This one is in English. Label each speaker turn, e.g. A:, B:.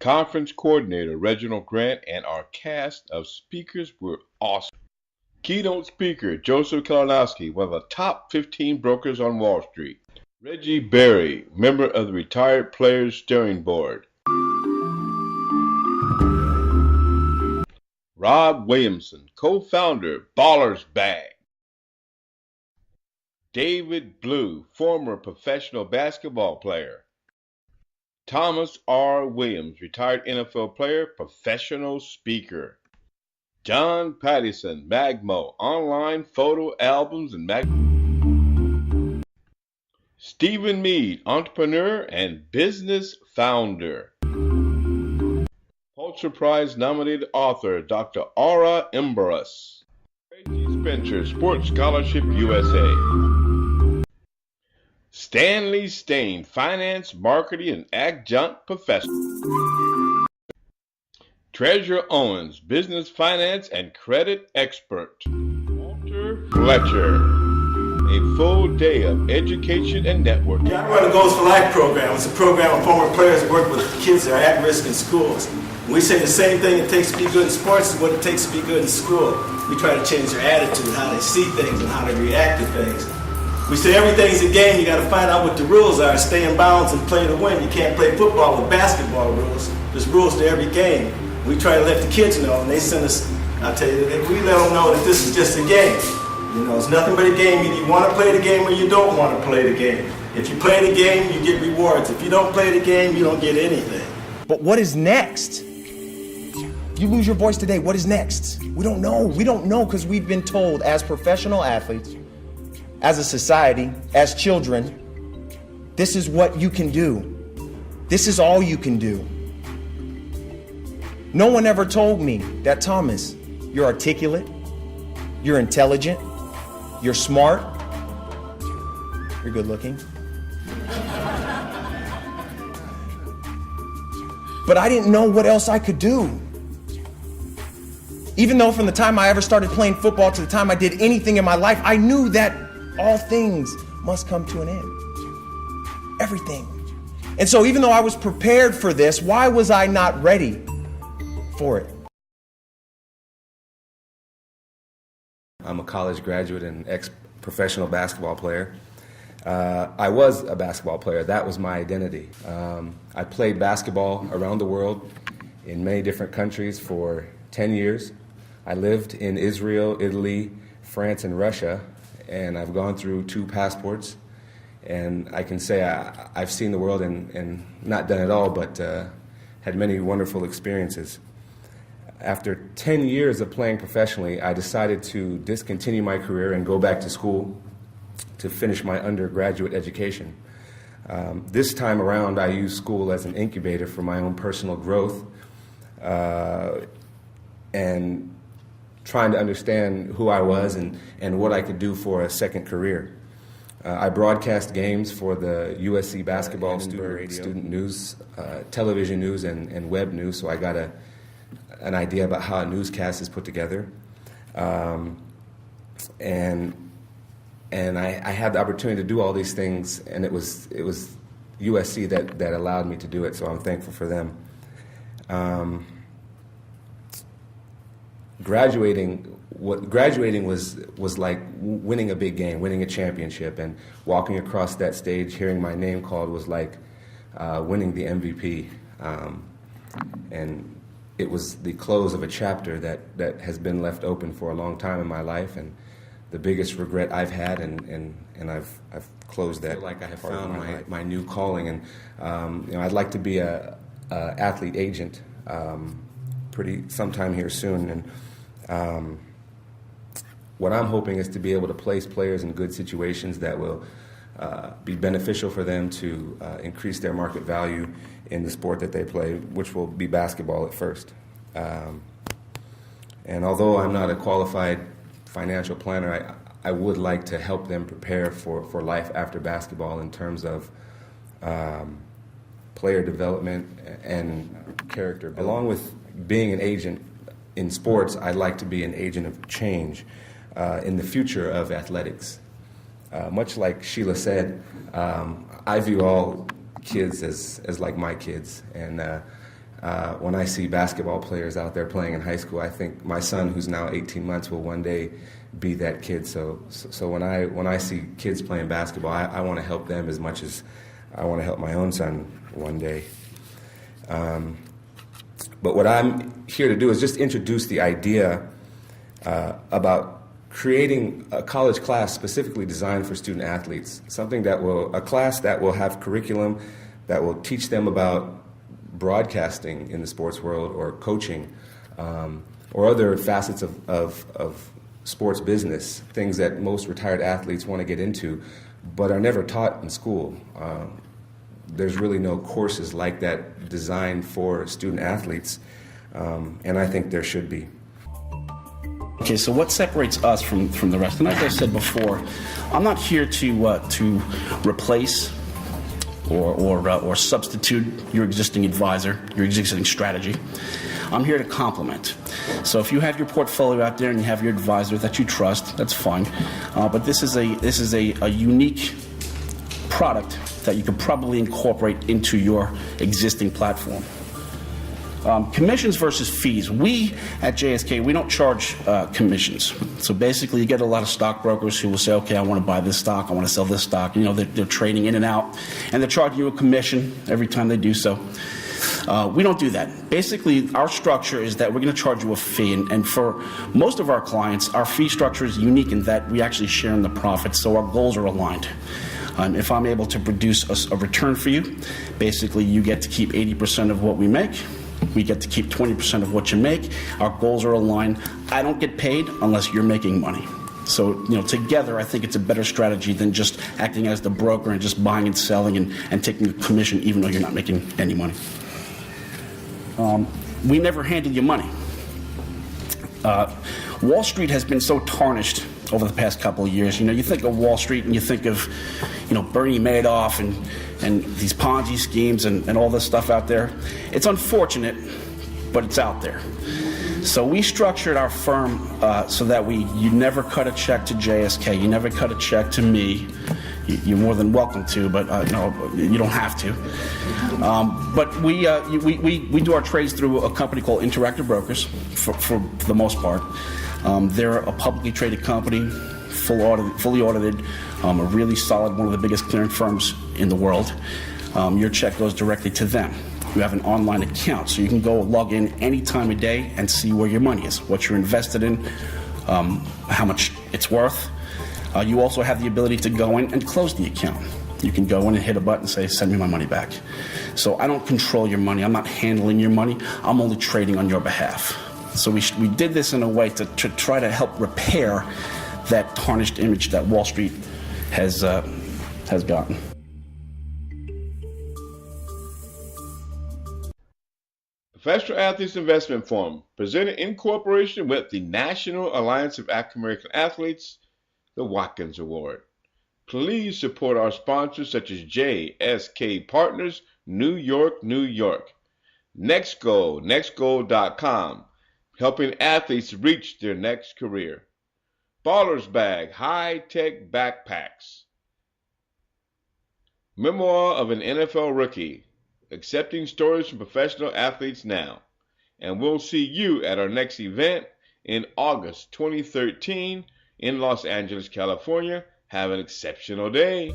A: Conference coordinator Reginald Grant and our cast of speakers were awesome. Keynote speaker Joseph Kalinowski, one of the top 15 brokers on Wall Street. Reggie Berry, member of the Retired Players Steering Board. Rob Williamson, co-founder, Ballers Bag. David Blue, former professional basketball player. Thomas R. Williams, retired NFL player, professional speaker. John Pattison, Magmo, online photo albums and Stephen Meade, entrepreneur and business founder. Pulitzer Prize nominated author Dr. Aura Embarras. Tracy Spencer, Sports Scholarship USA. Stanley Stain, finance, marketing, and adjunct professor. Treasurer Owens, business, finance, and credit expert. Walter Fletcher, a full day of education and networking.
B: I run the Goals for Life program. It's a program of former players that work with kids that are at risk in schools. We say the same thing it takes to be good in sports is what it takes to be good in school. We try to change their attitude, how they see things, and how they react to things. We say everything's a game. You got to find out what the rules are, stay in bounds, and play to win. You can't play football with basketball rules. There's rules to every game. We try to let the kids know, and they send us, I'll tell you, we let them know that this is just a game. You know, it's nothing but a game. Either you want to play the game or you don't want to play the game. If you play the game, you get rewards. If you don't play the game, you don't get anything.
C: But what is next? You lose your voice today, what is next? We don't know. We don't know because we've been told as professional athletes, as a society, as children, this is what you can do. This is all you can do. No one ever told me that, Thomas, you're articulate, you're intelligent, you're smart, you're good looking. But I didn't know what else I could do. Even though from the time I ever started playing football to the time I did anything in my life, I knew that all things must come to an end. Everything. And so even though I was prepared for this, why was I not ready for it?
D: I'm a college graduate and ex-professional basketball player. I was a basketball player. That was my identity. I played basketball around the world in many different countries for 10 years. I lived in Israel, Italy, France, and Russia, and I've gone through 2 passports. And I can say I've seen the world and not done it all, but had many wonderful experiences. After 10 years of playing professionally, I decided to discontinue my career and go back to school to finish my undergraduate education. This time around, I used school as an incubator for my own personal growth and trying to understand who I was and what I could do for a second career. I broadcast games for the USC basketball student news, television news, and web news, so I got an idea about how a newscast is put together. And I had the opportunity to do all these things, and it was USC that allowed me to do it, so I'm thankful for them. Graduating was like winning a big game, winning a championship, and walking across that stage, hearing my name called was like winning the MVP. And it was the close of a chapter that has been left open for a long time in my life, and the biggest regret I've had, and I've closed that. I feel like I have found my new calling, and I'd like to be a athlete agent sometime here soon, and what I'm hoping is to be able to place players in good situations that will be beneficial for them to increase their market value in the sport that they play, which will be basketball at first. And although I'm not a qualified financial planner, I would like to help them prepare for life after basketball in terms of player development and character building. Along with being an agent in sports, I'd like to be an agent of change in the future of athletics. Much like Sheila said, I view all kids as like my kids, and When I see basketball players out there playing in high school, I think my son, who's now 18 months, will one day be that kid. So when I see kids playing basketball, I want to help them as much as I want to help my own son one day. But what I'm here to do is just introduce the idea about creating a college class specifically designed for student athletes, a class that will have curriculum that will teach them about broadcasting in the sports world, or coaching, or other facets of sports business, things that most retired athletes want to get into but are never taught in school. There's really no courses like that designed for student athletes, and I think there should be.
E: Okay, so what separates us from the rest? And as I said before, I'm not here to replace or substitute your existing advisor, your existing strategy. I'm here to complement. So if you have your portfolio out there and you have your advisor that you trust, that's fine. But this is a unique product that you could probably incorporate into your existing platform. Commissions versus fees. We at JSK, we don't charge commissions. So basically you get a lot of stockbrokers who will say, okay, I want to buy this stock, I want to sell this stock. You know, they're trading in and out, and they're charging you a commission every time they do so. We don't do that. Basically, our structure is that we're going to charge you a fee, and for most of our clients, our fee structure is unique in that we actually share in the profits, so our goals are aligned. If I'm able to produce a return for you, basically you get to keep 80% of what we make. We get to keep 20% of what you make. Our goals are aligned. I don't get paid unless you're making money. So, you know, together, I think it's a better strategy than just acting as the broker and just buying and selling and taking a commission even though you're not making any money. We never handle your money. Wall Street has been so tarnished over the past couple of years. You know, you think of Wall Street and you think of, you know, Bernie Madoff and these Ponzi schemes and all this stuff out there. It's unfortunate, but it's out there. So we structured our firm so that you never cut a check to JSK, you never cut a check to me. You're more than welcome to, but no, you don't have to. But we do our trades through a company called Interactive Brokers for the most part. They're a publicly traded company, fully audited, a really solid, one of the biggest clearing firms in the world. Your check goes directly to them. You have an online account, so you can go log in any time of day and see where your money is, what you're invested in, how much it's worth. You also have the ability to go in and close the account. You can go in and hit a button and say, send me my money back. So I don't control your money. I'm not handling your money. I'm only trading on your behalf. So we did this in a way to try to help repair that tarnished image that Wall Street has gotten.
A: Professional Athletes Investment Forum, presented in cooperation with the National Alliance of African American Athletes, the Watkins Award. Please support our sponsors such as JSK Partners, New York, New York. Next Goal, nextgoal.com, helping athletes reach their next career. Baller's Bag, high-tech backpacks. Memoir of an NFL Rookie, accepting stories from professional athletes now. And we'll see you at our next event in August 2013 in Los Angeles, California. Have an exceptional day.